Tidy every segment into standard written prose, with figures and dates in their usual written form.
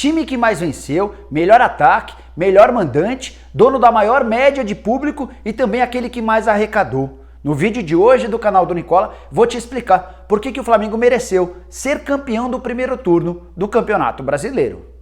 time que mais venceu, melhor ataque, melhor mandante, dono da maior média de público e também aquele que mais arrecadou. No vídeo de hoje do canal do Nicola, vou te explicar por que o Flamengo mereceu ser campeão do primeiro turno do Campeonato Brasileiro.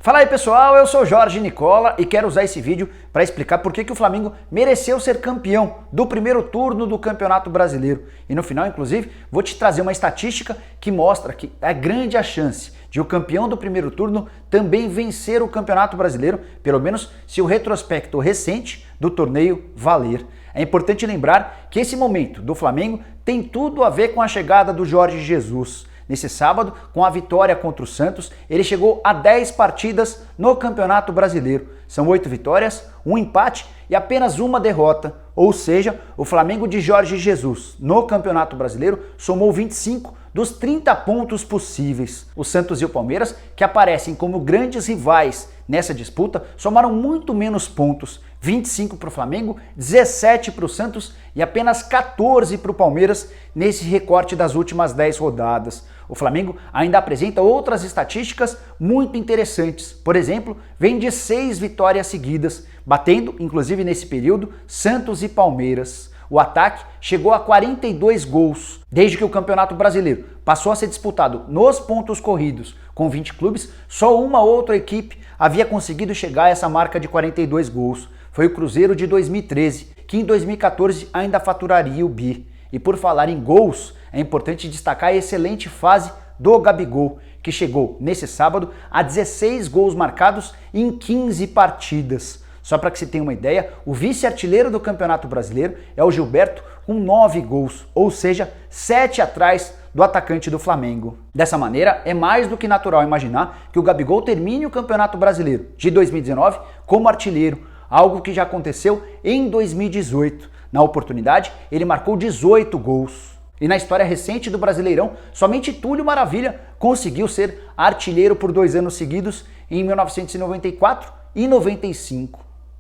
Fala aí pessoal, eu sou Jorge Nicola e quero usar esse vídeo para explicar por que o Flamengo mereceu ser campeão do primeiro turno do Campeonato Brasileiro. E no final, inclusive, vou te trazer uma estatística que mostra que é grande a chance de o campeão do primeiro turno também vencer o Campeonato Brasileiro, pelo menos se o retrospecto recente do torneio valer. É importante lembrar que esse momento do Flamengo tem tudo a ver com a chegada do Jorge Jesus. Nesse sábado, com a vitória contra o Santos, ele chegou a 10 partidas no Campeonato Brasileiro. São 8 vitórias, 1 empate e apenas uma derrota. Ou seja, o Flamengo de Jorge Jesus no Campeonato Brasileiro somou 25 dos 30 pontos possíveis. O Santos e o Palmeiras, que aparecem como grandes rivais nessa disputa, somaram muito menos pontos. 25 para o Flamengo, 17 para o Santos e apenas 14 para o Palmeiras nesse recorte das últimas 10 rodadas. O Flamengo ainda apresenta outras estatísticas muito interessantes. Por exemplo, vem de 6 vitórias seguidas, batendo, inclusive nesse período, Santos e Palmeiras. O ataque chegou a 42 gols. Desde que o Campeonato Brasileiro passou a ser disputado nos pontos corridos com 20 clubes, só uma outra equipe havia conseguido chegar a essa marca de 42 gols. Foi o Cruzeiro de 2013, que em 2014 ainda faturaria o bi. E por falar em gols, é importante destacar a excelente fase do Gabigol, que chegou nesse sábado a 16 gols marcados em 15 partidas. Só para que você tenha uma ideia, o vice-artilheiro do Campeonato Brasileiro é o Gilberto com 9 gols, ou seja, 7 atrás do atacante do Flamengo. Dessa maneira, é mais do que natural imaginar que o Gabigol termine o Campeonato Brasileiro de 2019 como artilheiro, algo que já aconteceu em 2018. Na oportunidade, ele marcou 18 gols. E na história recente do Brasileirão, somente Túlio Maravilha conseguiu ser artilheiro por 2 anos seguidos, em 1994 e 95.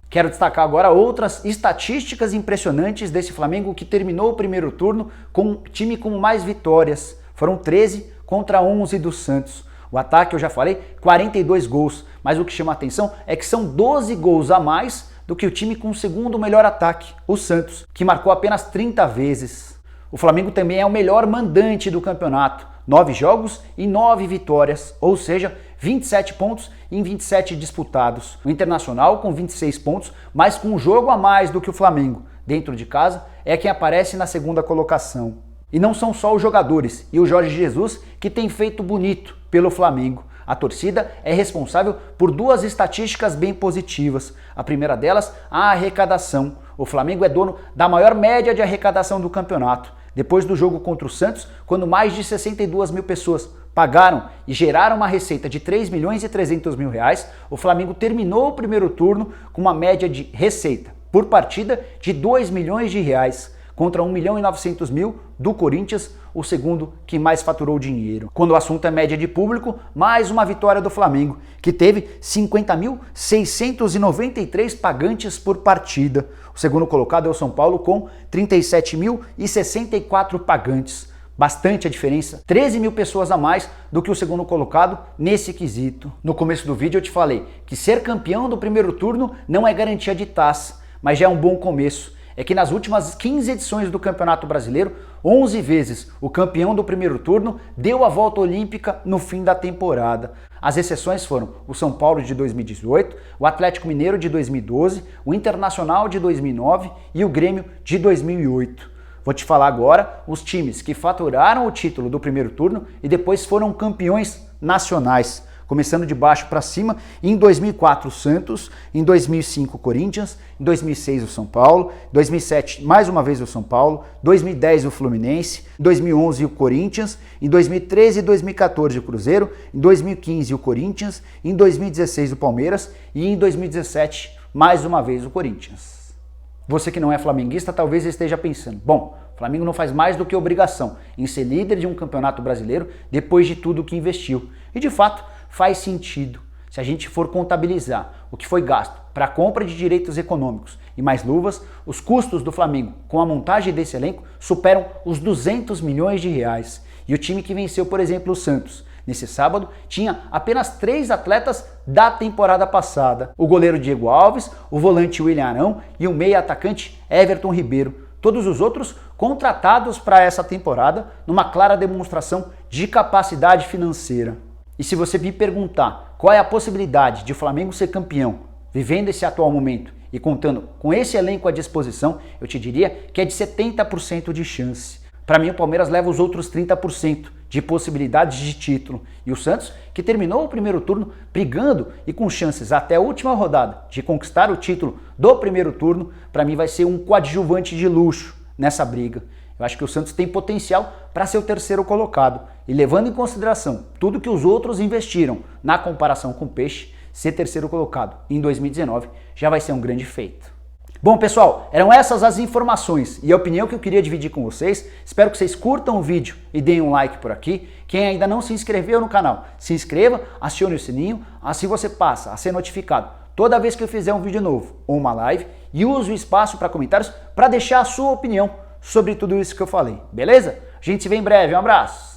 Quero destacar agora outras estatísticas impressionantes desse Flamengo que terminou o primeiro turno com o time com mais vitórias. Foram 13 contra 11 do Santos. O ataque, eu já falei, 42 gols, mas o que chama a atenção é que são 12 gols a mais do que o time com o segundo melhor ataque, o Santos, que marcou apenas 30 vezes. O Flamengo também é o melhor mandante do campeonato, 9 jogos e 9 vitórias, ou seja, 27 pontos em 27 disputados. O Internacional com 26 pontos, mas com um jogo a mais do que o Flamengo, dentro de casa, é quem aparece na segunda colocação. E não são só os jogadores e o Jorge Jesus que tem feito bonito pelo Flamengo. A torcida é responsável por 2 estatísticas bem positivas. A primeira delas, a arrecadação. O Flamengo é dono da maior média de arrecadação do campeonato. Depois do jogo contra o Santos, quando mais de 62 mil pessoas pagaram e geraram uma receita de 3 milhões e 300 mil reais, o Flamengo terminou o primeiro turno com uma média de receita por partida de 2 milhões de reais. Contra 1 milhão e 900 mil do Corinthians, o segundo que mais faturou dinheiro. Quando o assunto é média de público, mais uma vitória do Flamengo, que teve 50.693 pagantes por partida. O segundo colocado é o São Paulo com 37.064 pagantes. Bastante a diferença, 13 mil pessoas a mais do que o segundo colocado nesse quesito. No começo do vídeo eu te falei que ser campeão do primeiro turno não é garantia de taça, mas já é um bom começo. É que nas últimas 15 edições do Campeonato Brasileiro, 11 vezes o campeão do primeiro turno deu a volta olímpica no fim da temporada. As exceções foram o São Paulo de 2018, o Atlético Mineiro de 2012, o Internacional de 2009 e o Grêmio de 2008. Vou te falar agora os times que faturaram o título do primeiro turno e depois foram campeões nacionais. Começando de baixo para cima, em 2004 o Santos, em 2005 o Corinthians, em 2006 o São Paulo, em 2007 mais uma vez o São Paulo, 2010 o Fluminense, em 2011 o Corinthians, em 2013 e 2014 o Cruzeiro, em 2015 o Corinthians, em 2016 o Palmeiras e em 2017 mais uma vez o Corinthians. Você que não é flamenguista talvez esteja pensando, bom, o Flamengo não faz mais do que obrigação em ser líder de um campeonato brasileiro depois de tudo que investiu. E de fato, faz sentido. Se a gente for contabilizar o que foi gasto para a compra de direitos econômicos e mais luvas, os custos do Flamengo com a montagem desse elenco superam os 200 milhões de reais. E o time que venceu, por exemplo, o Santos, nesse sábado, tinha apenas 3 atletas da temporada passada. O goleiro Diego Alves, o volante William Arão e o meia-atacante Everton Ribeiro. Todos os outros contratados para essa temporada, numa clara demonstração de capacidade financeira. E se você me perguntar qual é a possibilidade de o Flamengo ser campeão, vivendo esse atual momento e contando com esse elenco à disposição, eu te diria que é de 70% de chance. Para mim, o Palmeiras leva os outros 30% de possibilidades de título. E o Santos, que terminou o primeiro turno brigando e com chances até a última rodada de conquistar o título do primeiro turno, para mim vai ser um coadjuvante de luxo nessa briga. Eu acho que o Santos tem potencial para ser o terceiro colocado. E levando em consideração tudo que os outros investiram na comparação com o Peixe, ser terceiro colocado em 2019 já vai ser um grande feito. Bom, pessoal, eram essas as informações e a opinião que eu queria dividir com vocês. Espero que vocês curtam o vídeo e deem um like por aqui. Quem ainda não se inscreveu no canal, se inscreva, acione o sininho, assim você passa a ser notificado toda vez que eu fizer um vídeo novo ou uma live, e use o espaço para comentários para deixar a sua opinião sobre tudo isso que eu falei, beleza? A gente se vê em breve, um abraço!